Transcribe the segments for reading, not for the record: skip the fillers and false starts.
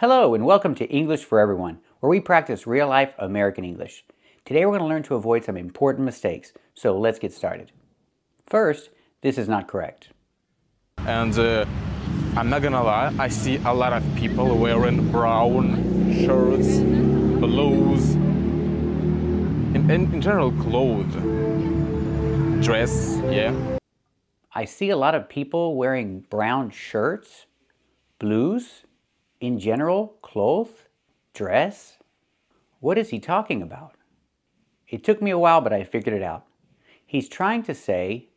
Hello and welcome to English for Everyone, where we practice real-life American English. Today we're going to learn to avoid some important mistakes, so let's get started. First, this is not correct. And I'm not gonna lie, I see a lot of people wearing brown shirts, blues, in general clothes, dress, yeah. I see a lot of people wearing brown shirts, blues, in general, clothes, dress. What is he talking about? It took me a while, but I figured it out. He's trying to say,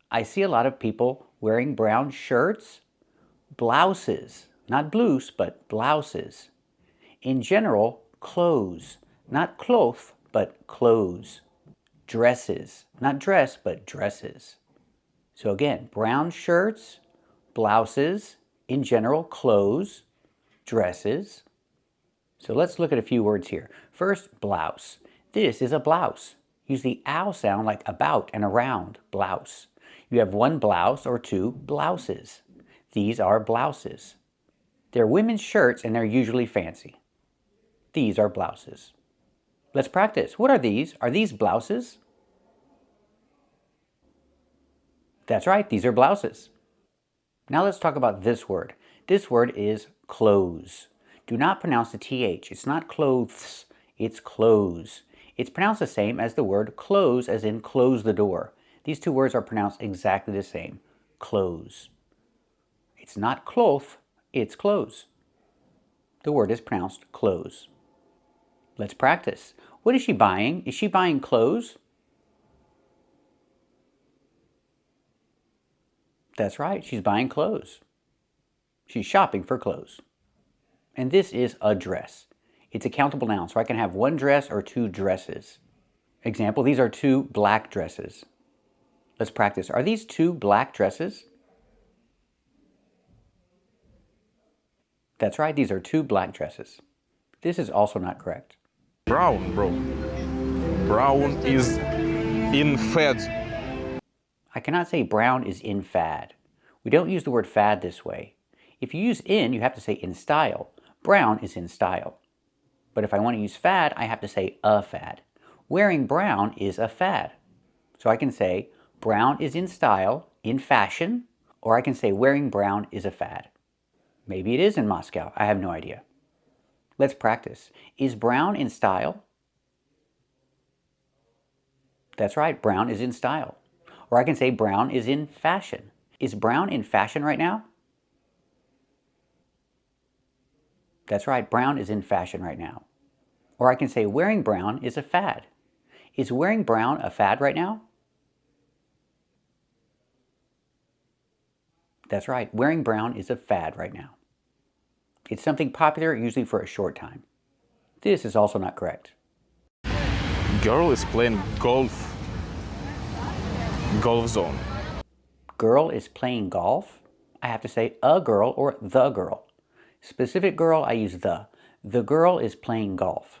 I see a lot of people wearing brown shirts, blouses, not blues, but blouses. In general, clothes, not cloth, but clothes. Dresses, not dress, but dresses. So again, brown shirts, blouses, in general, clothes, dresses. So let's look at a few words here. First, blouse. This is a blouse. Use the ow sound like about and around, blouse. You have one blouse or two blouses. These are blouses. They're women's shirts and they're usually fancy. These are blouses. Let's practice. What are these? Are these blouses? That's right, these are blouses. Now let's talk about this word. This word is clothes. Do not pronounce the TH. It's not clothes, it's clothes. It's pronounced the same as the word close, as in close the door. These two words are pronounced exactly the same. Clothes. It's not cloth, it's clothes. The word is pronounced clothes. Let's practice. What is she buying? Is she buying clothes? That's right, she's buying clothes. She's shopping for clothes. And this is a dress. It's a countable noun, so I can have one dress or two dresses. Example, these are two black dresses. Let's practice. Are these two black dresses? That's right, these are two black dresses. This is also not correct. Brown, bro. Brown is in fad. I cannot say brown is in fad. We don't use the word fad this way. If you use in, you have to say in style. Brown is in style. But if I want to use fad, I have to say a fad. Wearing brown is a fad. So I can say brown is in style, in fashion, or I can say wearing brown is a fad. Maybe it is in Moscow. I have no idea. Let's practice. Is brown in style? That's right, brown is in style. Or I can say brown is in fashion. Is brown in fashion right now? That's right, brown is in fashion right now. Or I can say wearing brown is a fad. Is wearing brown a fad right now? That's right, wearing brown is a fad right now. It's something popular, usually for a short time. This is also not correct. Girl is playing golf. Golf zone. Girl is playing golf. I have to say a girl or the girl. Specific girl, I use the. The girl is playing golf.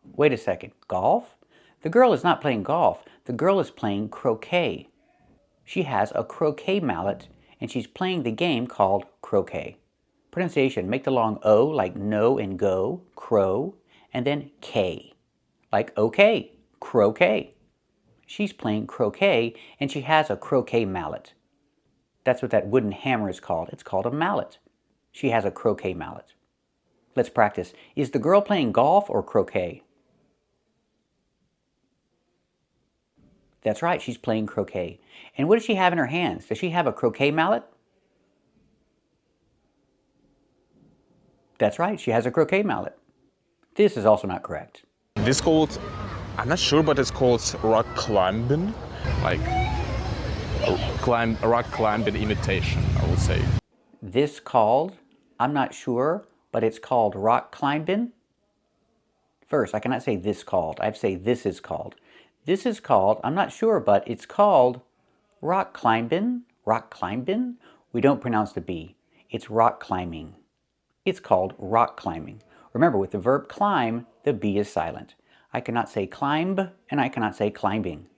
Wait a second, golf? The girl is not playing golf. The girl is playing croquet. She has a croquet mallet and she's playing the game called croquet. Pronunciation, make the long O like no and go, crow, and then K, like okay, croquet. She's playing croquet and she has a croquet mallet. That's what that wooden hammer is called. It's called a mallet. She has a croquet mallet. Let's practice. Is the girl playing golf or croquet? That's right, she's playing croquet. And what does she have in her hands? Does she have a croquet mallet? That's right, she has a croquet mallet. This is also not correct. This called, I'm not sure, but it's called rock climbing. Like rock climbing imitation, I would say. This called, I'm not sure, but it's called rock climbing. First, I cannot say this called. I have to say this is called. This is called, I'm not sure, but it's called rock climbing. Rock climbing. We don't pronounce the B. It's rock climbing. It's called rock climbing. Remember, with the verb climb, the B is silent. I cannot say climb, and I cannot say climbing.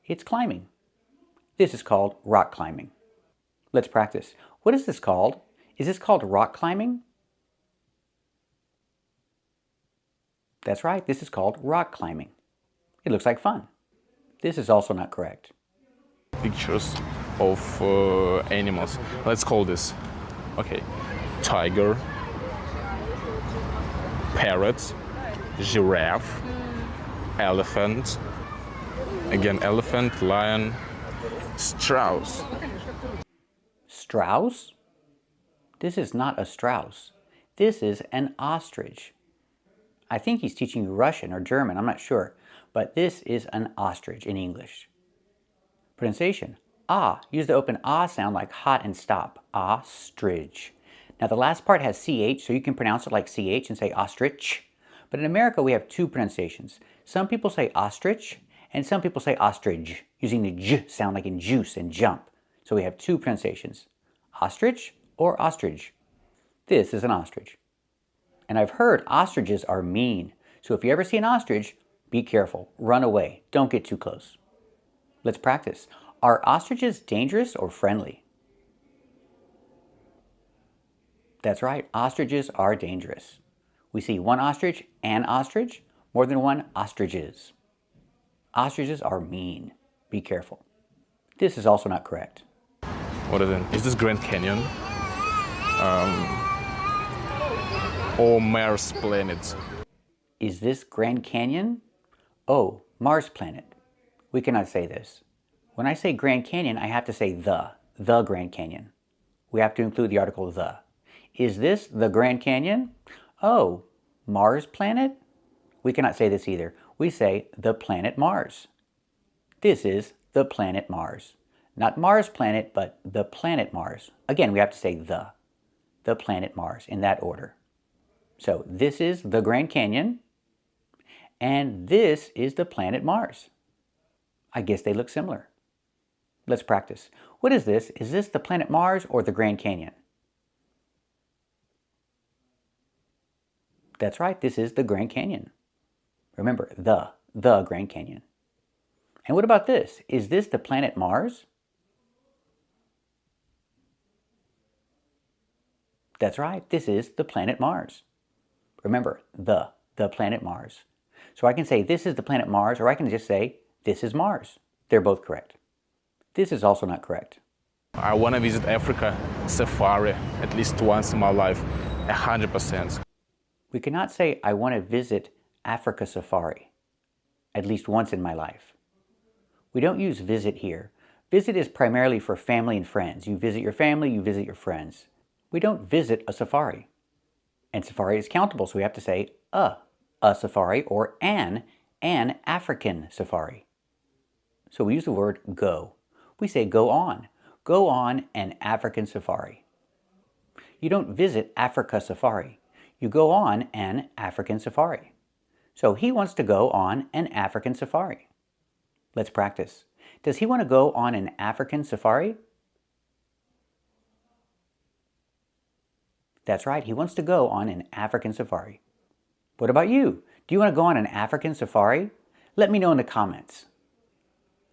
It's climbing. This is called rock climbing. Let's practice. What is this called? Is this called rock climbing? That's right, this is called rock climbing. It looks like fun. This is also not correct. Pictures of animals. Let's call this, okay, tiger, parrot, giraffe, elephant, again elephant, lion, strauss. Strauss? This is not a strauss. This is an ostrich. I think he's teaching you Russian or German, I'm not sure, but this is an ostrich in English. Pronunciation. Ah. Use the open ah sound like hot and stop. Ostrich. Now the last part has ch, so you can pronounce it like ch and say ostrich. But in America we have two pronunciations. Some people say ostrich, and some people say ostrich, using the j sound like in juice and jump. So we have two pronunciations. Ostrich or ostrich. This is an ostrich. And I've heard ostriches are mean. So if you ever see an ostrich, be careful. Run away. Don't get too close. Let's practice. Are ostriches dangerous or friendly? That's right. Ostriches are dangerous. We see one ostrich, an ostrich, more than one ostriches. Ostriches are mean. Be careful. This is also not correct. What is it? Is this Grand Canyon? Or Mars planet? Is this Grand Canyon? Oh, Mars planet. We cannot say this. When I say Grand Canyon, I have to say the Grand Canyon. We have to include the article the. Is this the Grand Canyon? Oh, Mars planet? We cannot say this either. We say the planet Mars. This is the planet Mars. Not Mars planet, but the planet Mars. Again, we have to say the planet Mars in that order. So this is the Grand Canyon, and this is the planet Mars. I guess they look similar. Let's practice. What is this? Is this the planet Mars or the Grand Canyon? That's right, this is the Grand Canyon. Remember, the Grand Canyon. And what about this? Is this the planet Mars? That's right, this is the planet Mars. Remember, the planet Mars. So I can say this is the planet Mars, or I can just say this is Mars. They're both correct. This is also not correct. I want to visit Africa safari at least once in my life, 100%. We cannot say I want to visit Africa safari at least once in my life. We don't use visit here. Visit is primarily for family and friends. You visit your family, you visit your friends. We don't visit a safari. And safari is countable, so we have to say a safari or an African safari. So we use the word go. We say go on an African safari. You don't visit Africa safari. You go on an African safari. So he wants to go on an African safari. Let's practice. Does he want to go on an African safari? That's right, he wants to go on an African safari. What about you? Do you want to go on an African safari? Let me know in the comments.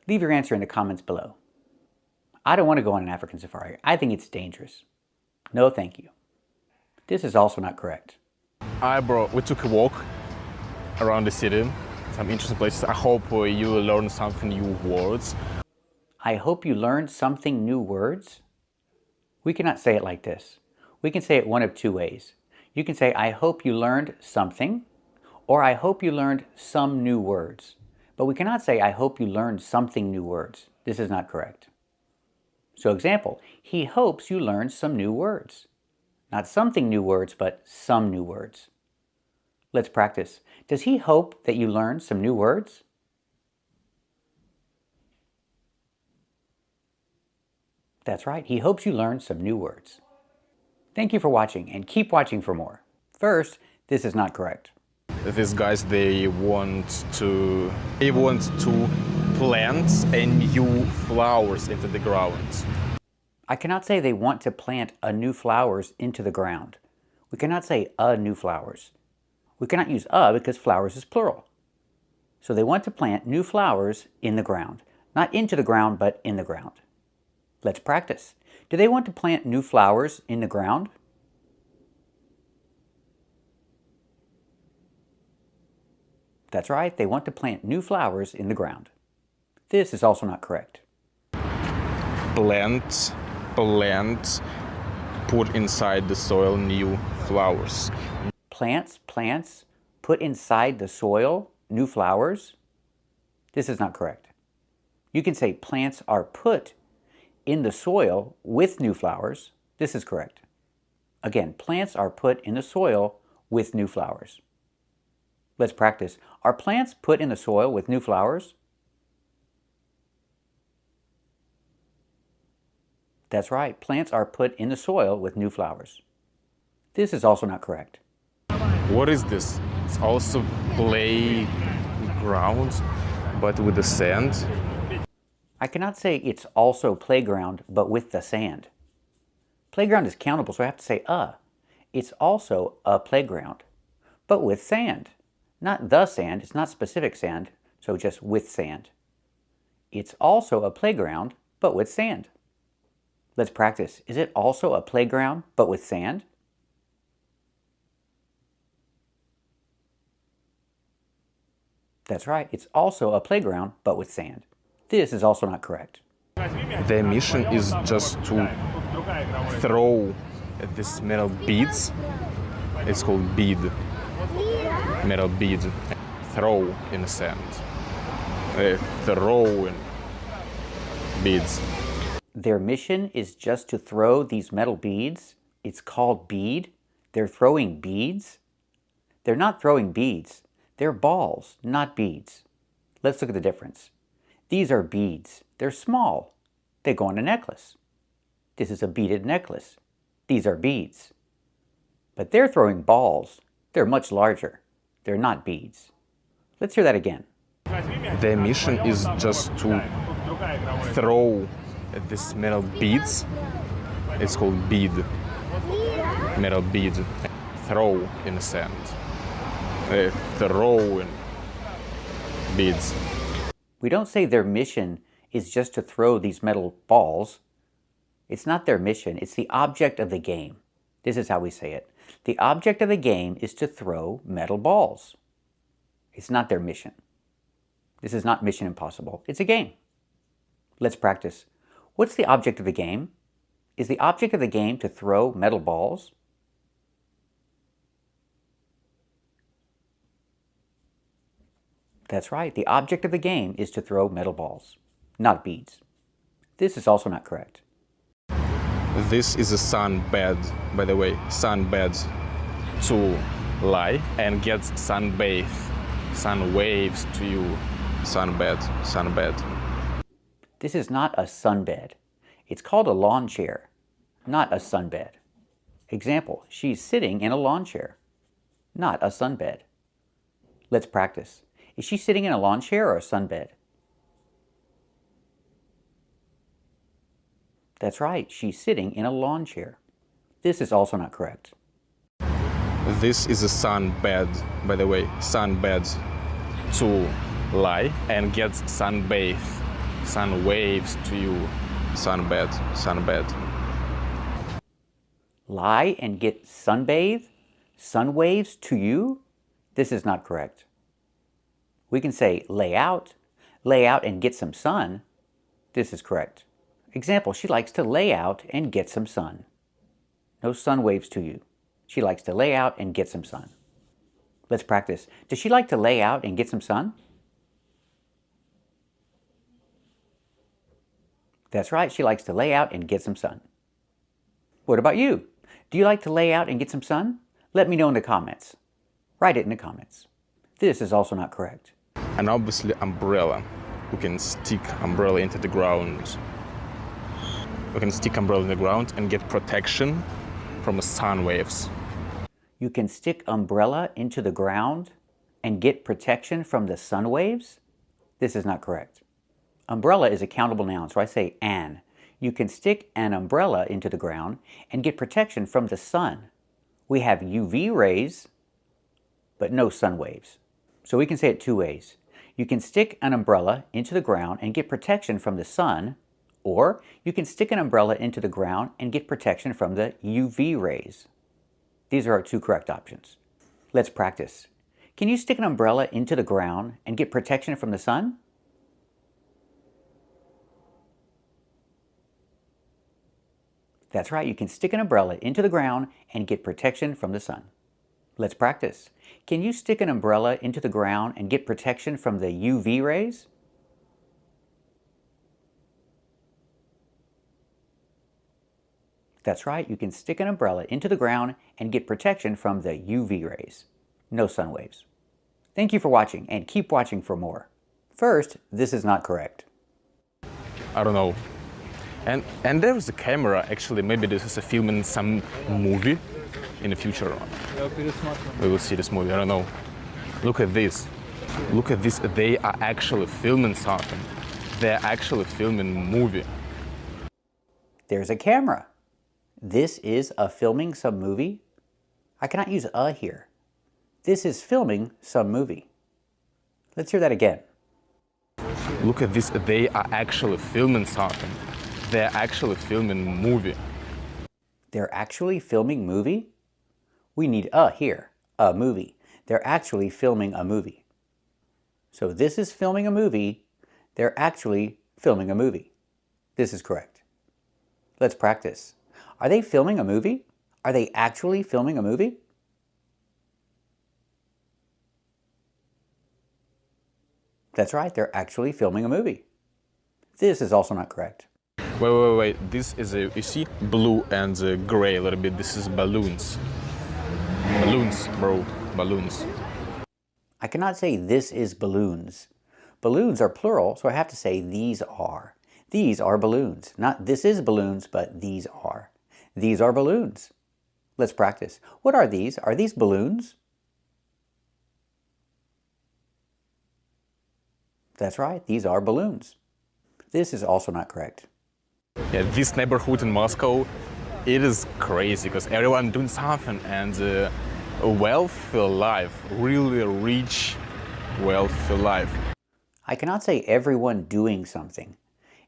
Leave your answer in the comments below. I don't want to go on an African safari. I think it's dangerous. No, thank you. This is also not correct. Bro, we took a walk around the city, some interesting places. I hope you will learn something new words. I hope you learned something new words. We cannot say it like this. We can say it one of two ways. You can say, I hope you learned something, or I hope you learned some new words. But we cannot say, I hope you learned something new words. This is not correct. So example, he hopes you learned some new words. Not something new words, but some new words. Let's practice. Does he hope that you learn some new words? That's right, he hopes you learn some new words. Thank you for watching, and keep watching for more. First, this is not correct. These guys, they want to plant a new flowers into the ground. I cannot say they want to plant a new flowers into the ground. We cannot say a new flowers. We cannot use a because flowers is plural. So they want to plant new flowers in the ground. Not into the ground, but in the ground. Let's practice. Do they want to plant new flowers in the ground? That's right, they want to plant new flowers in the ground. This is also not correct. Plant, put inside the soil new flowers. Plants, put inside the soil new flowers. This is not correct. You can say plants are put in the soil with new flowers. This is correct. Again, plants are put in the soil with new flowers. Let's practice. Are plants put in the soil with new flowers? That's right. Plants are put in the soil with new flowers. This is also not correct. What is this? It's also playground, but with the sand. I cannot say it's also playground, but with the sand. Playground is countable, so I have to say It's also a playground, but with sand. Not the sand, it's not specific sand, so just with sand. It's also a playground, but with sand. Let's practice. Is it also a playground, but with sand? That's right, it's also a playground, but with sand. This is also not correct. The mission is just to throw these metal beads. It's called bead. Metal bead. Throw in the sand. Throw in beads. Their mission is just to throw these metal beads. It's called bead. They're throwing beads. They're not throwing beads. They're balls, not beads. Let's look at the difference. These are beads. They're small. They go on a necklace. This is a beaded necklace. These are beads. But they're throwing balls. They're much larger. They're not beads. Let's hear that again. The mission is just to throw these metal beads. It's called bead. Metal bead. Throw in the sand. Throw in beads. We don't say their mission is just to throw these metal balls. It's not their mission, it's the object of the game. This is how we say it. The object of the game is to throw metal balls. It's not their mission. This is not Mission Impossible. It's a game. Let's practice. What's the object of the game? Is the object of the game to throw metal balls? That's right. The object of the game is to throw metal balls, not beads. This is also not correct. This is a sunbed, by the way. Sunbed. To lie and get sunbathe. Sun waves to you. Sunbed. Sunbed. This is not a sunbed. It's called a lawn chair, not a sunbed. Example, she's sitting in a lawn chair, not a sunbed. Let's practice. Is she sitting in a lawn chair or a sunbed? That's right, she's sitting in a lawn chair. This is also not correct. This is a sunbed, by the way. Sunbed. To lie and get sunbathe. Sun waves to you. Sunbed. Sunbed. Lie and get sunbathe? Sun waves to you? This is not correct. We can say lay out and get some sun. This is correct. Example, she likes to lay out and get some sun. No sun waves to you. She likes to lay out and get some sun. Let's practice. Does she like to lay out and get some sun? That's right, she likes to lay out and get some sun. What about you? Do you like to lay out and get some sun? Let me know in the comments. Write it in the comments. This is also not correct. And obviously umbrella. We can stick umbrella into the ground. We can stick umbrella in the ground and get protection from the sun waves. You can stick umbrella into the ground and get protection from the sun waves? This is not correct. Umbrella is a countable noun, so I say an. You can stick an umbrella into the ground and get protection from the sun. We have UV rays, but no sun waves. So we can say it two ways. You can stick an umbrella into the ground and get protection from the sun, or you can stick an umbrella into the ground and get protection from the UV rays. These are our two correct options. Let's practice. Can you stick an umbrella into the ground and get protection from the sun? That's right, you can stick an umbrella into the ground and get protection from the sun. Let's practice. Can you stick an umbrella into the ground and get protection from the UV rays? That's right, you can stick an umbrella into the ground and get protection from the UV rays. No sun waves. Thank you for watching, and keep watching for more. First, this is not correct. I don't know. And there's a camera, actually, maybe this is a film in some movie in the future. We will see this movie, I don't know. Look at this. Look at this, they are actually filming something. They're actually filming a movie. There's a camera. This is a filming some movie. I cannot use a here. This is filming some movie. Let's hear that again. Look at this, they are actually filming something. They're actually filming a movie. They're actually filming movie? We need a here, a movie. They're actually filming a movie. So this is filming a movie. They're actually filming a movie. This is correct. Let's practice. Are they filming a movie? Are they actually filming a movie? That's right, they're actually filming a movie. This is also not correct. Wait. This is you see, blue and gray a little bit. This is balloons. Balloons, bro. Balloons. I cannot say this is balloons. Balloons are plural, so I have to say these are. These are balloons. Not this is balloons, but these are. These are balloons. Let's practice. What are these? Are these balloons? That's right, these are balloons. This is also not correct. Yeah, this neighborhood in Moscow, it is crazy because everyone doing something and a wealthy life, really rich, wealthy life. I cannot say everyone doing something.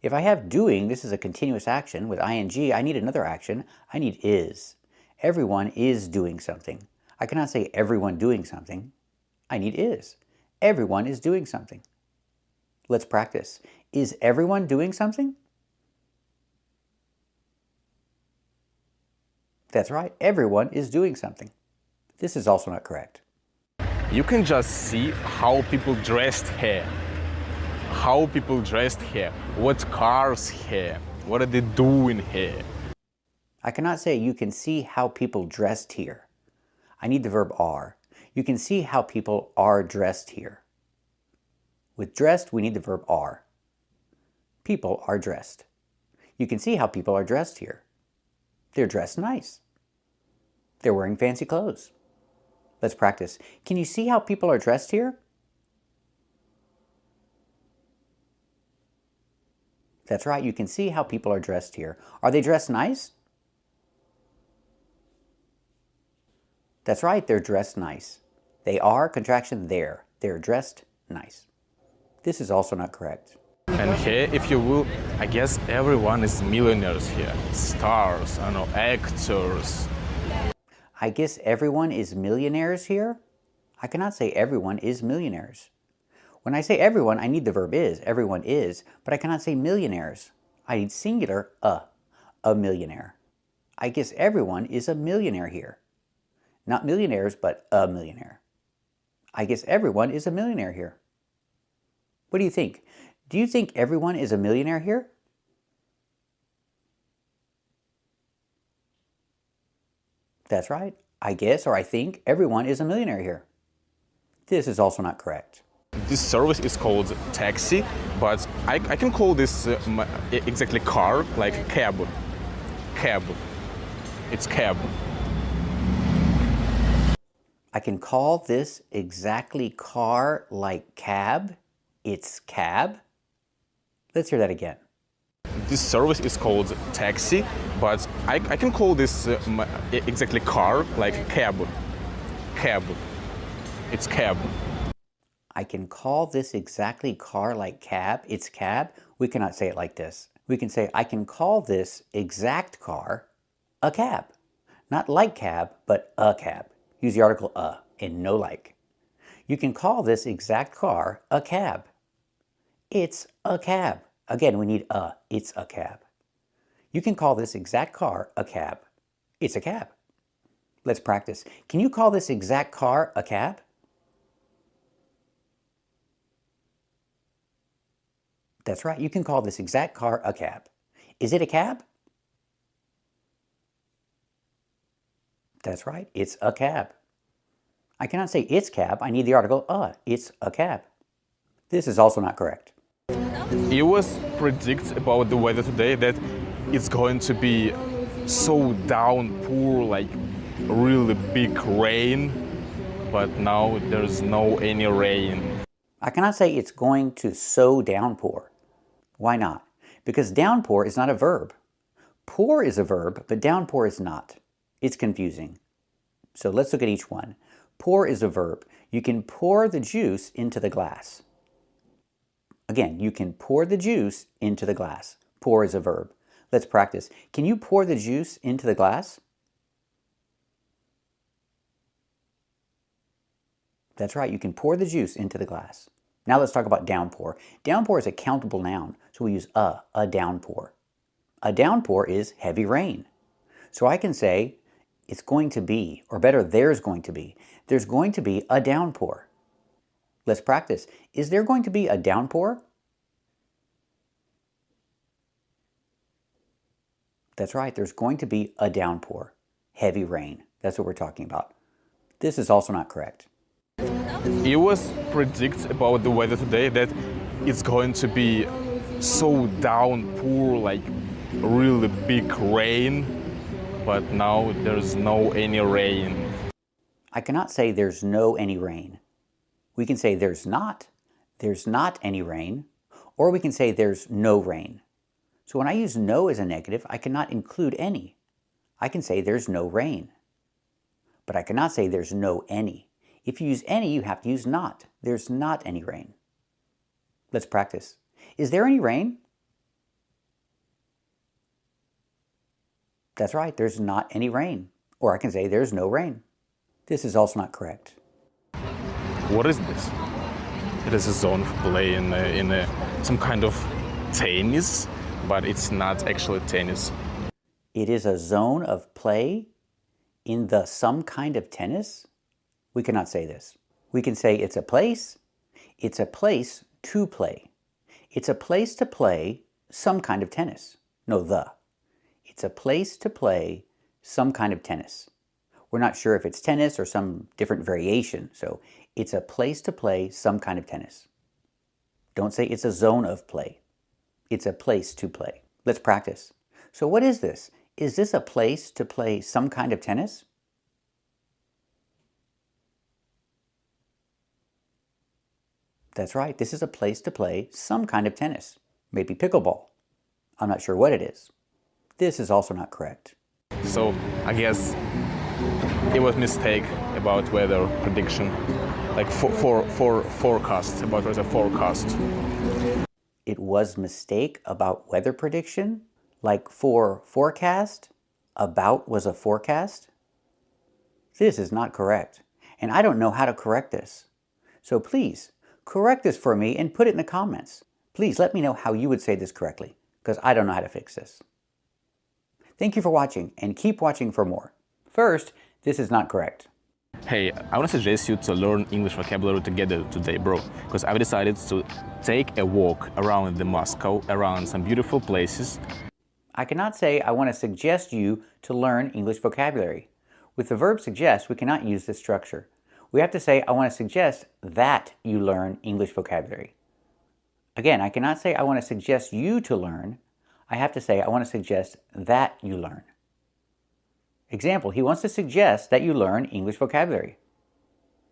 If I have doing, this is a continuous action. With ing, I need another action. I need is. Everyone is doing something. I cannot say everyone doing something. I need is. Everyone is doing something. Let's practice. Is everyone doing something? That's right, everyone is doing something. This is also not correct. You can just see how people dressed here. How people dressed here. What cars here. What are they doing here? I cannot say you can see how people dressed here. I need the verb are. You can see how people are dressed here. With dressed, we need the verb are. People are dressed. You can see how people are dressed here. They're dressed nice. They're wearing fancy clothes. Let's practice. Can you see how people are dressed here? That's right, you can see how people are dressed here. Are they dressed nice? That's right, they're dressed nice. They are, contraction, there. They're dressed nice. This is also not correct. And here, if you will, I guess everyone is millionaires here. Stars, I don't know, actors. I guess everyone is millionaires here? I cannot say everyone is millionaires. When I say everyone, I need the verb is. Everyone is, but I cannot say millionaires. I need singular, a millionaire. I guess everyone is a millionaire here. Not millionaires, but a millionaire. I guess everyone is a millionaire here. What do you think? Do you think everyone is a millionaire here? That's right. I guess or I think everyone is a millionaire here. This is also not correct. This service is called taxi, but I can call this exactly car, like cab. Cab. It's cab. I can call this exactly car like cab. It's cab. Let's hear that again. This service is called taxi, but I can call this exactly car, like cab. Cab. It's cab. I can call this exactly car like cab. It's cab. We cannot say it like this. We can say, I can call this exact car a cab. Not like cab, but a cab. Use the article a and no like. You can call this exact car a cab. It's a cab. Again, we need a. It's a cab. You can call this exact car a cab. It's a cab. Let's practice. Can you call this exact car a cab? That's right. You can call this exact car a cab. Is it a cab? That's right. It's a cab. I cannot say it's cab. I need the article a. It's a cab. This is also not correct. It was predicted about the weather today that it's going to be so downpour, like really big rain, but now there's no any rain. I cannot say it's going to so downpour. Why not? Because downpour is not a verb. Pour is a verb, but downpour is not. It's confusing. So let's look at each one. Pour is a verb. You can pour the juice into the glass. Again, you can pour the juice into the glass. Pour is a verb. Let's practice. Can you pour the juice into the glass? That's right, you can pour the juice into the glass. Now let's talk about downpour. Downpour is a countable noun, so we use a downpour. A downpour is heavy rain. So I can say it's going to be, or better, there's going to be. There's going to be a downpour. Let's practice. Is there going to be a downpour? That's right, there's going to be a downpour. Heavy rain. That's what we're talking about. This is also not correct. It was predicted about the weather today that it's going to be so downpour, like really big rain, but now there's no any rain. I cannot say there's no any rain. We can say there's not any rain, or we can say there's no rain. So when I use no as a negative, I cannot include any. I can say there's no rain, but I cannot say there's no any. If you use any, you have to use not. There's not any rain. Let's practice. Is there any rain? That's right, there's not any rain. Or I can say there's no rain. This is also not correct. What is this? It is a zone of play in some kind of tennis, but it's not actually tennis. It is a zone of play in the some kind of tennis? We cannot say this. We can say it's a place to play. It's a place to play some kind of tennis. No, the. It's a place to play some kind of tennis. We're not sure if it's tennis or some different variation, so it's a place to play some kind of tennis. Don't say it's a zone of play. It's a place to play. Let's practice. So what is this? Is this a place to play some kind of tennis? That's right, this is a place to play some kind of tennis. Maybe pickleball. I'm not sure what it is. This is also not correct. So I guess it was mistake about weather prediction, like forecast, about weather forecast. It was mistake about weather prediction, like for forecast, about was a forecast. This is not correct, and I don't know how to correct this. So please, correct this for me and put it in the comments. Please let me know how you would say this correctly, because I don't know how to fix this. Thank you for watching, and keep watching for more. First, this is not correct. Hey, I want to suggest you to learn English vocabulary together today, bro, because I've decided to take a walk around Moscow, around some beautiful places. I cannot say I want to suggest you to learn English vocabulary. With the verb suggest, we cannot use this structure. We have to say, I want to suggest that you learn English vocabulary. Again, I cannot say I want to suggest you to learn. I have to say, I want to suggest that you learn. Example, he wants to suggest that you learn English vocabulary.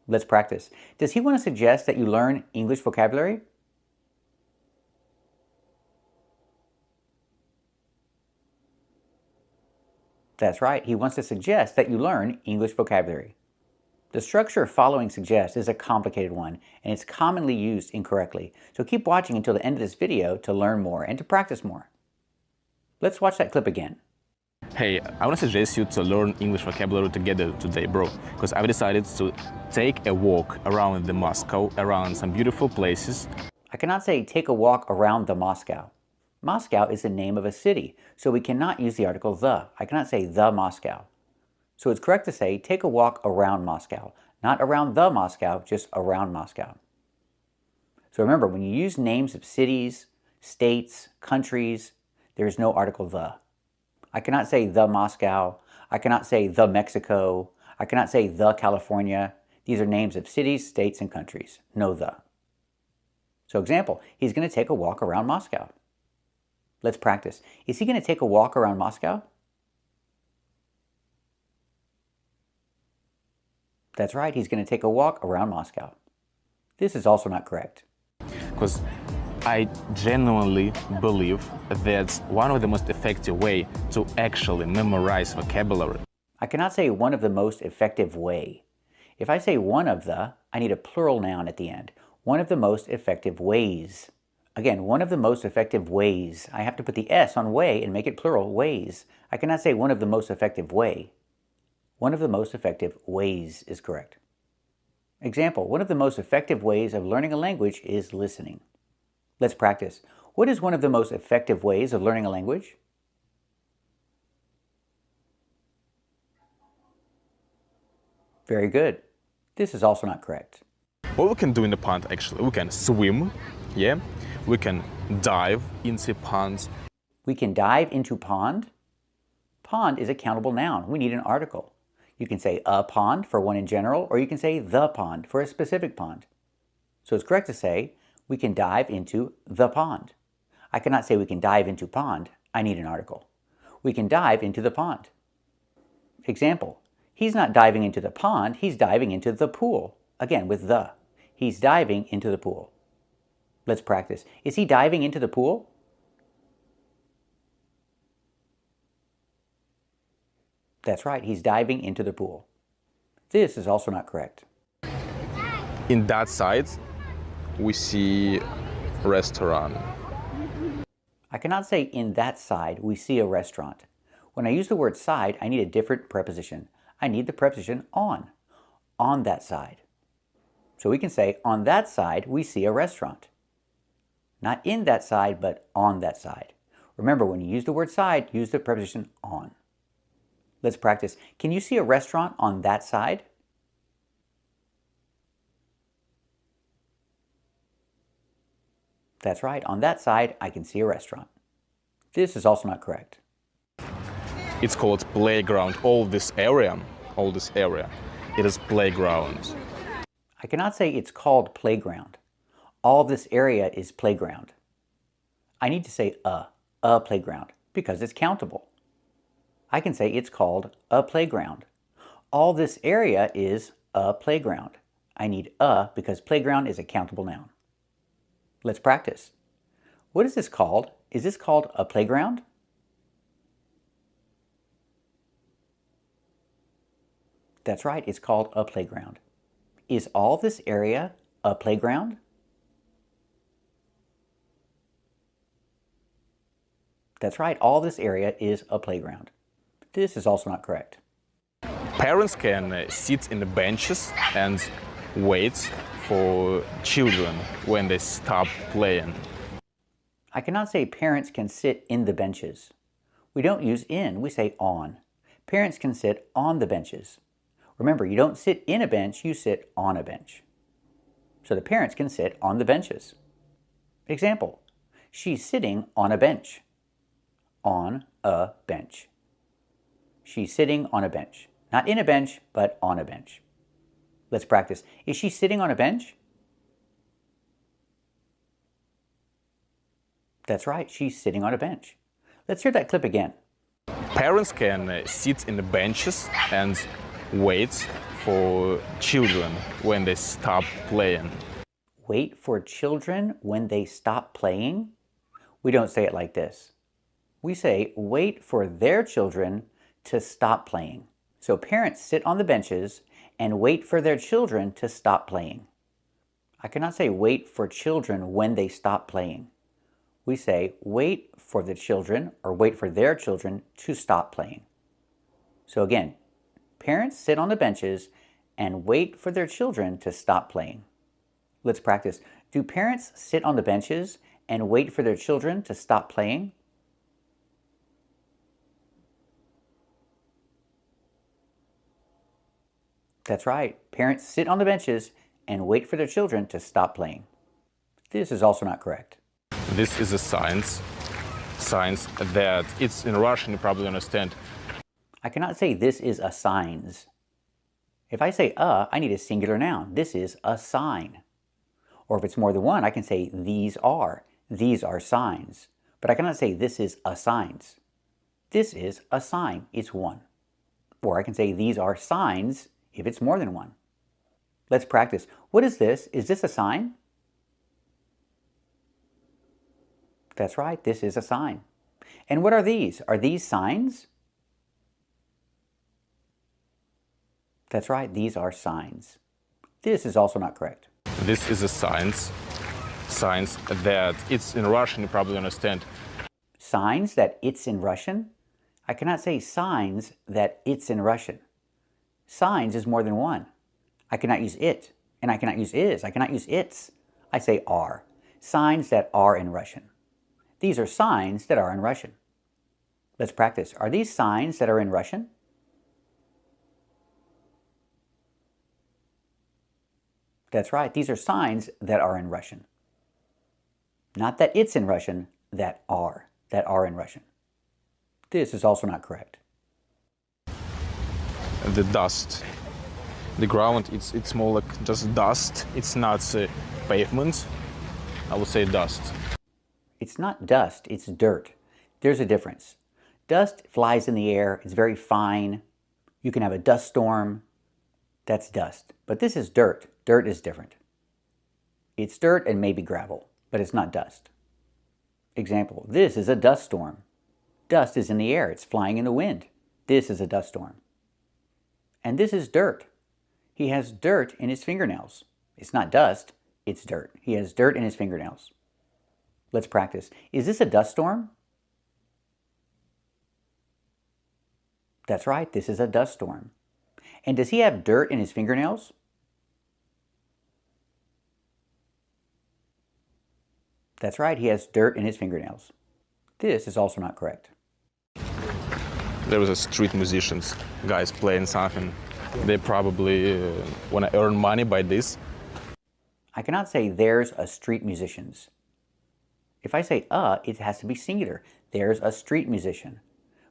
Let's practice. Does he want to suggest that you learn English vocabulary? That's right, he wants to suggest that you learn English vocabulary. The structure following suggest is a complicated one, and it's commonly used incorrectly. So keep watching until the end of this video to learn more and to practice more. Let's watch that clip again. Hey, I want to suggest you to learn English vocabulary together today, bro, because I've decided to take a walk around the Moscow, around some beautiful places. I cannot say take a walk around the Moscow. Moscow is the name of a city, so we cannot use the article the. I cannot say the Moscow. So it's correct to say take a walk around Moscow, not around the Moscow, just around Moscow. So remember, when you use names of cities, states, countries, there is no article the. I cannot say the Moscow. I cannot say the Mexico. I cannot say the California. These are names of cities, states, and countries. No the. So example, he's going to take a walk around Moscow. Let's practice. Is he going to take a walk around Moscow? That's right, he's going to take a walk around Moscow. This is also not correct. Because I genuinely believe that's one of the most effective way to actually memorize vocabulary. I cannot say one of the most effective way. If I say one of the, I need a plural noun at the end. One of the most effective ways. Again, one of the most effective ways. I have to put the S on way and make it plural, ways. I cannot say one of the most effective way. One of the most effective ways is correct. Example, one of the most effective ways of learning a language is listening. Let's practice. What is one of the most effective ways of learning a language? Very good. This is also not correct. What we can do in the pond, actually, we can swim, yeah? We can dive into ponds. We can dive into pond. Pond is a countable noun. We need an article. You can say a pond for one in general, or you can say the pond for a specific pond. So it's correct to say we can dive into the pond. I cannot say we can dive into pond. I need an article. We can dive into the pond. Example, he's not diving into the pond, he's diving into the pool. Again, with the. He's diving into the pool. Let's practice. Is he diving into the pool? That's right, he's diving into the pool. This is also not correct. In that side, we see restaurant. I cannot say in that side we see a restaurant. When I use the word side, I need a different preposition. I need the preposition on that side. So we can say on that side we see a restaurant. Not in that side, but on that side. Remember, when you use the word side, use the preposition on. Let's practice. Can you see a restaurant on that side? That's right, on that side I can see a restaurant. This is also not correct. It's called playground. All this area, it is playground. I cannot say it's called playground. All this area is playground. I need to say a playground, because it's countable. I can say it's called a playground. All this area is a playground. I need a because playground is a countable noun. Let's practice. What is this called? Is this called a playground? That's right, it's called a playground. Is all this area a playground? That's right, all this area is a playground. This is also not correct. Parents can sit in the benches and wait for children when they stop playing. I cannot say parents can sit in the benches. We don't use in, we say on. Parents can sit on the benches. Remember, you don't sit in a bench, you sit on a bench. So the parents can sit on the benches. Example, she's sitting on a bench. On a bench. She's sitting on a bench. Not in a bench, but on a bench. Let's practice. Is she sitting on a bench? That's right, she's sitting on a bench. Let's hear that clip again. Parents can sit in the benches and wait for children when they stop playing. Wait for children when they stop playing? We don't say it like this. We say wait for their children to stop playing. So parents sit on the benches and wait for their children to stop playing. I cannot say wait for children when they stop playing. we say wait for the children or wait for their children to stop playing. So again, parents sit on the benches and wait for their children to stop playing. Let's practice. Do parents sit on the benches and wait for their children to stop playing? That's right. Parents sit on the benches and wait for their children to stop playing. This is also not correct. This is a science that it's in Russian, you probably understand. I cannot say this is a signs. If I say I need a singular noun. This is a sign. Or if it's more than one, I can say these are. These are signs. But I cannot say this is a signs. This is a sign. It's one. Or I can say these are signs if it's more than one. Let's practice. What is this? Is this a sign? That's right. This is a sign. And what are these? Are these signs? That's right. These are signs. This is also not correct. This is a science that it's in Russian, you probably understand. Signs that it's in Russian? I cannot say signs that it's in Russian. Signs is more than one. I cannot use it, and I cannot use is. I cannot use its. I say are. Signs that are in Russian. These are signs that are in Russian. Let's practice. Are these signs that are in Russian? That's right. These are signs that are in Russian. Not that it's in Russian, that are in Russian. This is also not correct. The dust. The ground, it's more like just dust. It's not pavement. I would say dust. It's not dust, it's dirt. There's a difference. Dust flies in the air. It's very fine. You can have a dust storm. That's dust. But this is dirt. Dirt is different. It's dirt and maybe gravel, but it's not dust. Example, this is a dust storm. Dust is in the air. It's flying in the wind. This is a dust storm. And this is dirt. He has dirt in his fingernails. It's not dust, it's dirt. He has dirt in his fingernails. Let's practice. Is this a dust storm? That's right, this is a dust storm. And does he have dirt in his fingernails? That's right, he has dirt in his fingernails. This is also not correct. There was a street musicians, guys playing something. They probably want to earn money by this. I cannot say there's a street musicians. If I say it has to be singular. There's a street musician.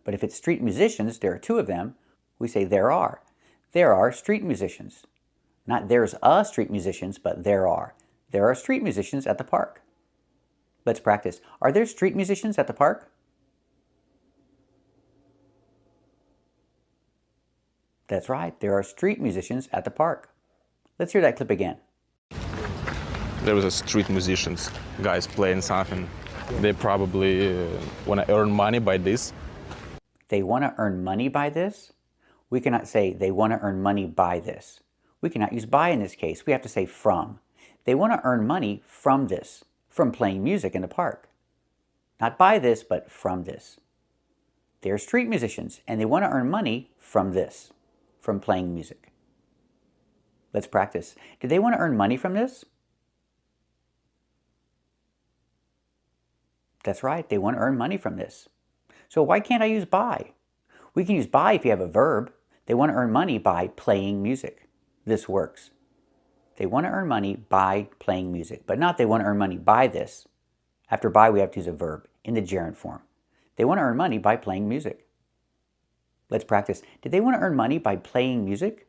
But if it's street musicians, there are two of them, we say there are. There are street musicians. Not there's a street musicians, but there are. There are street musicians at the park. Let's practice. Are there street musicians at the park? That's right, there are street musicians at the park. Let's hear that clip again. There was a street musicians, guys playing something. They probably want to earn money by this. They want to earn money by this? We cannot say they want to earn money by this. We cannot use by in this case. We have to say from. They want to earn money from this, from playing music in the park. Not by this, but from this. They're street musicians, and they want to earn money from this, from playing music. Let's practice. Do they want to earn money from this? That's right, they want to earn money from this. So why can't I use by? We can use by if you have a verb. They want to earn money by playing music. This works. They want to earn money by playing music, but not they want to earn money by this. After by, we have to use a verb in the gerund form. They want to earn money by playing music. Let's practice. Did they want to earn money by playing music?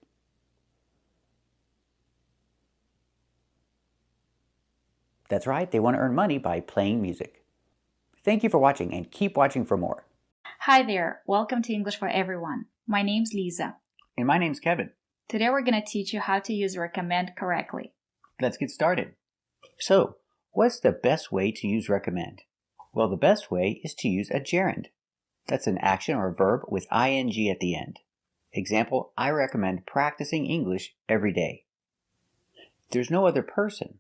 That's right, they want to earn money by playing music. Thank you for watching and keep watching for more. Hi there, welcome to English for Everyone. My name's Lisa. And my name's Kevin. Today we're going to teach you how to use recommend correctly. Let's get started. So, what's the best way to use recommend? Well, the best way is to use a gerund. That's an action or a verb with ing at the end. Example, I recommend practicing English every day. There's no other person.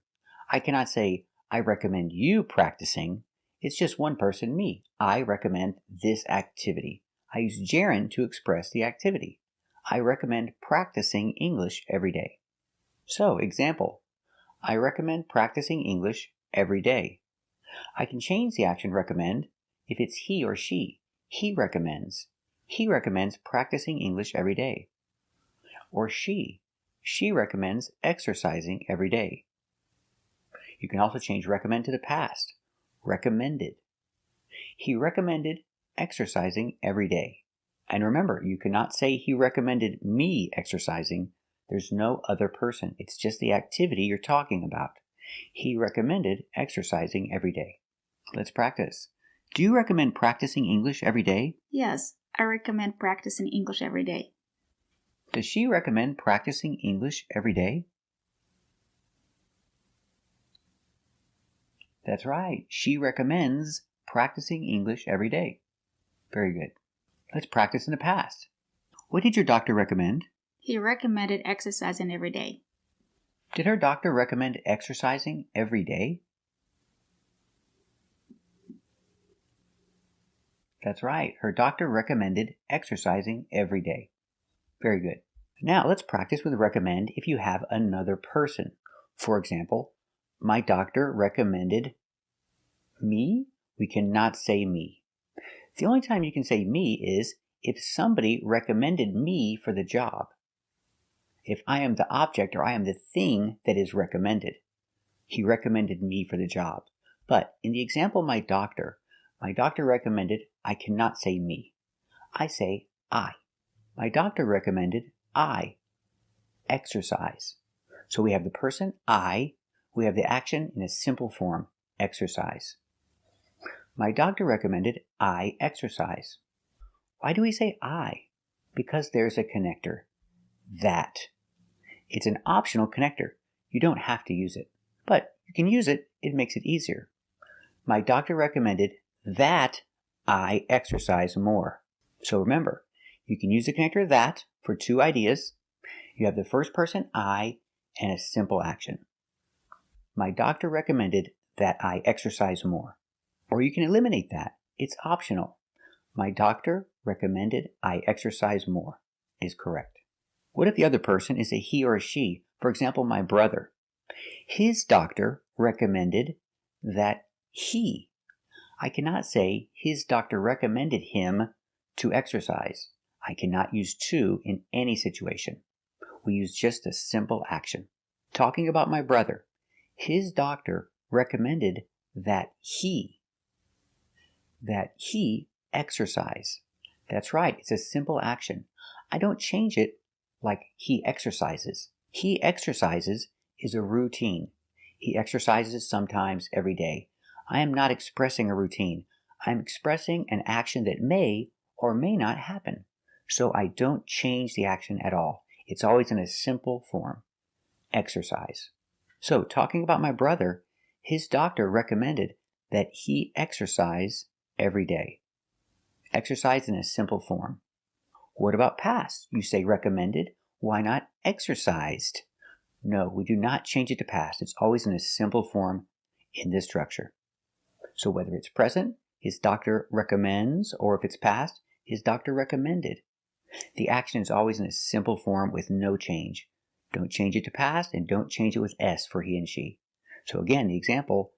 I cannot say, I recommend you practicing. It's just one person, me. I recommend this activity. I use gerund to express the activity. I recommend practicing English every day. So, example, I recommend practicing English every day. I can change the action recommend if it's he or she. He recommends. He recommends practicing English every day. Or she. She recommends exercising every day. You can also change recommend to the past. Recommended. He recommended exercising every day. And remember, you cannot say he recommended me exercising. There's no other person. It's just the activity you're talking about. He recommended exercising every day. Let's practice. Do you recommend practicing English every day? Yes, I recommend practicing English every day. Does she recommend practicing English every day? That's right. She recommends practicing English every day. Very good. Let's practice in the past. What did your doctor recommend? He recommended exercising every day. Did her doctor recommend exercising every day? That's right. Her doctor recommended exercising every day. Very good. Now let's practice with recommend if you have another person. For example, my doctor recommended me. We cannot say me. The only time you can say me is if somebody recommended me for the job. If I am the object or I am the thing that is recommended. He recommended me for the job. But in the example my doctor recommended, I cannot say me. I say I. My doctor recommended I exercise. So we have the person I, we have the action in a simple form, exercise. My doctor recommended I exercise. Why do we say I? Because there's a connector, that. It's an optional connector. You don't have to use it. But you can use it, it makes it easier. My doctor recommended that I exercise more. So remember, you can use the connector that for two ideas. You have the first person I and a simple action. My doctor recommended that I exercise more. Or you can eliminate that. It's optional. My doctor recommended I exercise more is correct. What if the other person is a he or a she? For example, my brother. His doctor recommended that he. I cannot say his doctor recommended him to exercise. I cannot use to in any situation. We use just a simple action. Talking about my brother. His doctor recommended that he exercise. That's right, it's a simple action. I don't change it like he exercises. He exercises is a routine. He exercises sometimes every day. I am not expressing a routine. I'm expressing an action that may or may not happen. So I don't change the action at all. It's always in a simple form. Exercise. So talking about my brother, his doctor recommended that he exercise every day. Exercise in a simple form. What about past? You say recommended. Why not exercised? No, we do not change it to past. It's always in a simple form in this structure. So whether it's present, his doctor recommends, or if it's past, his doctor recommended. The action is always in a simple form with no change. Don't change it to past and don't change it with S for he and she. So again, the example,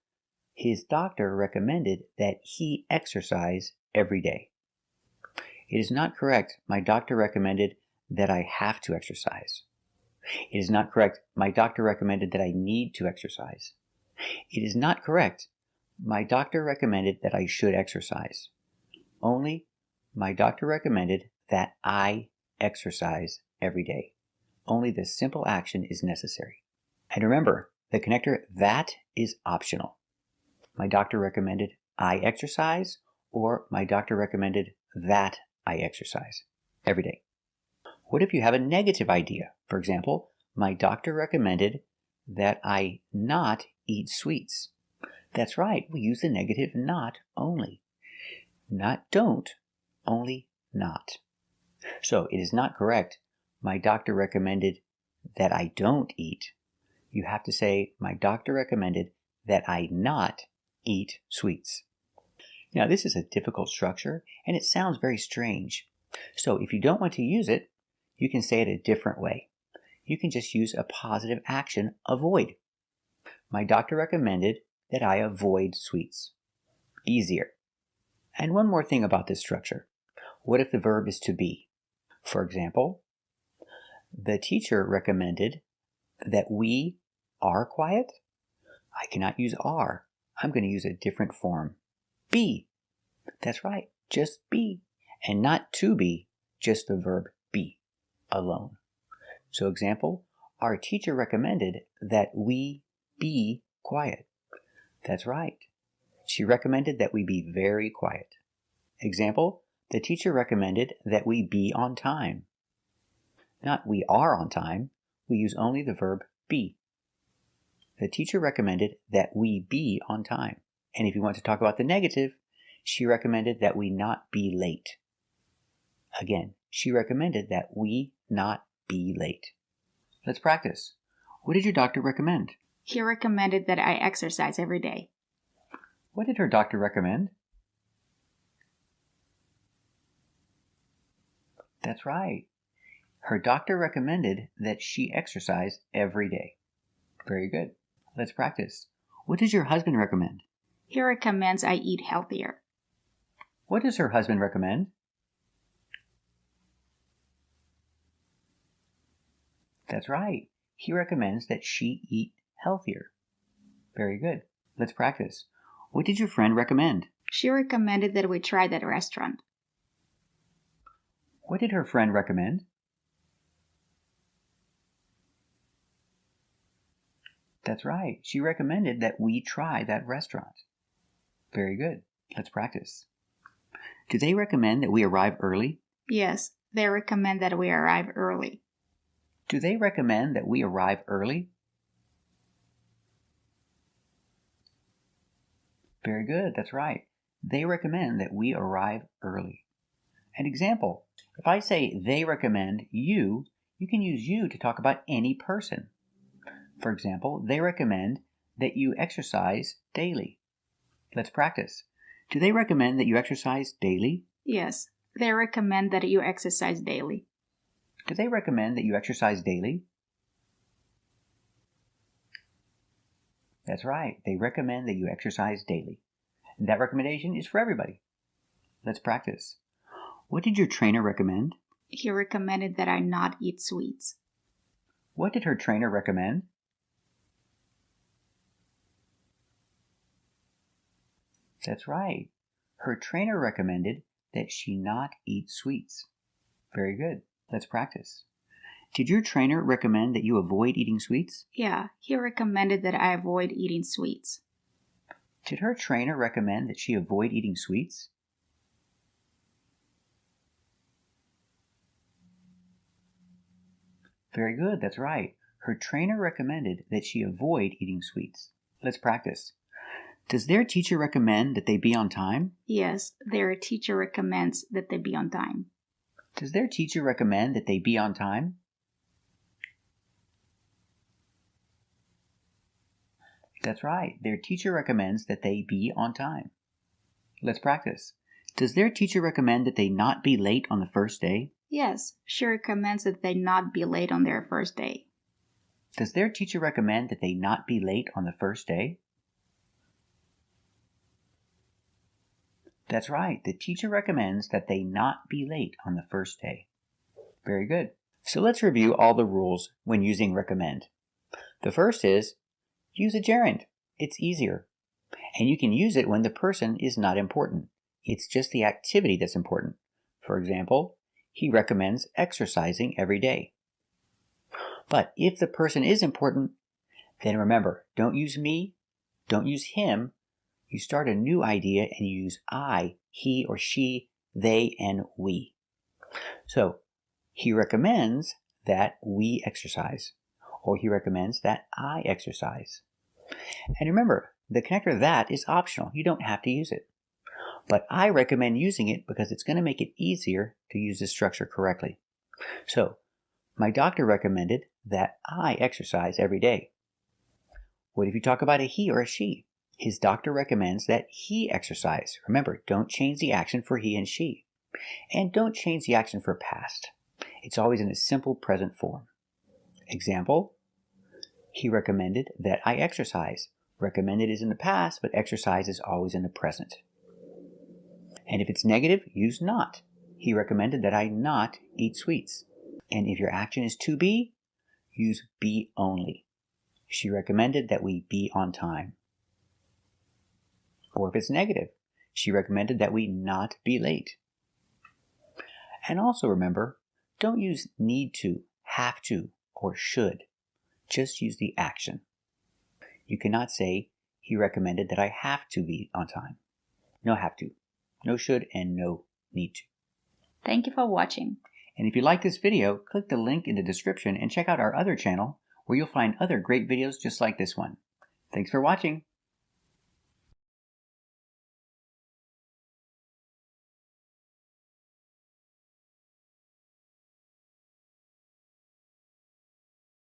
his doctor recommended that he exercise every day. It is not correct, my doctor recommended that I have to exercise. It is not correct, my doctor recommended that I need to exercise. It is not correct, my doctor recommended that I should exercise. Only, my doctor recommended that I exercise every day. Only the simple action is necessary. And remember, the connector that is optional. My doctor recommended I exercise, or my doctor recommended that I exercise every day. What if you have a negative idea? For example, my doctor recommended that I not eat sweets. That's right, we use the negative not only. Not don't, only not. So it is not correct, my doctor recommended that I don't eat. You have to say, my doctor recommended that I not eat sweets. Now, this is a difficult structure, and it sounds very strange. So if you don't want to use it, you can say it a different way. You can just use a positive action, avoid. My doctor recommended that I avoid sweets. Easier. And one more thing about this structure. What if the verb is to be? For example, the teacher recommended that we are quiet. I cannot use are. I'm going to use a different form. Be. That's right, just be. And not to be, just the verb be, alone. So example, our teacher recommended that we be quiet. That's right. She recommended that we be very quiet. Example, the teacher recommended that we be on time. Not we are on time, we use only the verb be. The teacher recommended that we be on time. And if you want to talk about the negative, she recommended that we not be late. Again, she recommended that we not be late. Let's practice. What did your doctor recommend? He recommended that I exercise every day. What did her doctor recommend? That's right. Her doctor recommended that she exercise every day. Very good. Let's practice. What does your husband recommend? He recommends I eat healthier. What does her husband recommend? That's right. He recommends that she eat healthier. Very good. Let's practice. What did your friend recommend? She recommended that we try that restaurant. What did her friend recommend? That's right. She recommended that we try that restaurant. Very good. Let's practice. Do they recommend that we arrive early? Yes, they recommend that we arrive early. Do they recommend that we arrive early? Very good. That's right. They recommend that we arrive early. An example, if I say they recommend you, you can use you to talk about any person. For example, they recommend that you exercise daily. Let's practice. Do they recommend that you exercise daily? Yes, they recommend that you exercise daily. Do they recommend that you exercise daily? That's right. They recommend that you exercise daily. And that recommendation is for everybody. Let's practice. What did your trainer recommend? He recommended that I not eat sweets. What did her trainer recommend? That's right. Her trainer recommended that she not eat sweets. Very good. Let's practice. Did your trainer recommend that you avoid eating sweets? Yeah, he recommended that I avoid eating sweets. Did her trainer recommend that she avoid eating sweets? Very good, that's right. Her trainer recommended that she avoid eating sweets. Let's practice. Does their teacher recommend that they be on time? Yes, their teacher recommends that they be on time. Does their teacher recommend that they be on time? That's right. Their teacher recommends that they be on time. Let's practice. Does their teacher recommend that they not be late on the first day? Yes, she recommends that they not be late on their first day. Does their teacher recommend that they not be late on the first day? That's right. The teacher recommends that they not be late on the first day. Very good. So let's review all the rules when using recommend. The first is use a gerund. It's easier. And you can use it when the person is not important. It's just the activity that's important. For example, he recommends exercising every day. But if the person is important, then remember, don't use me, don't use him. You start a new idea and you use I, he or she, they, and we. So, he recommends that we exercise, or he recommends that I exercise. And remember, the connector that is optional. You don't have to use it. But I recommend using it because it's going to make it easier to use this structure correctly. So, my doctor recommended that I exercise every day. What if you talk about a he or a she? His doctor recommends that he exercise. Remember, don't change the action for he and she. And don't change the action for past. It's always in a simple present form. Example, he recommended that I exercise. Recommended is in the past, but exercise is always in the present. And if it's negative, use not. He recommended that I not eat sweets. And if your action is to be, use be only. She recommended that we be on time. Or if it's negative, she recommended that we not be late. And also remember, don't use need to, have to, or should. Just use the action. You cannot say, he recommended that I have to be on time. No have to, no should, and no need to. Thank you for watching. And if you like this video, click the link in the description and check out our other channel where you'll find other great videos just like this one. Thanks for watching.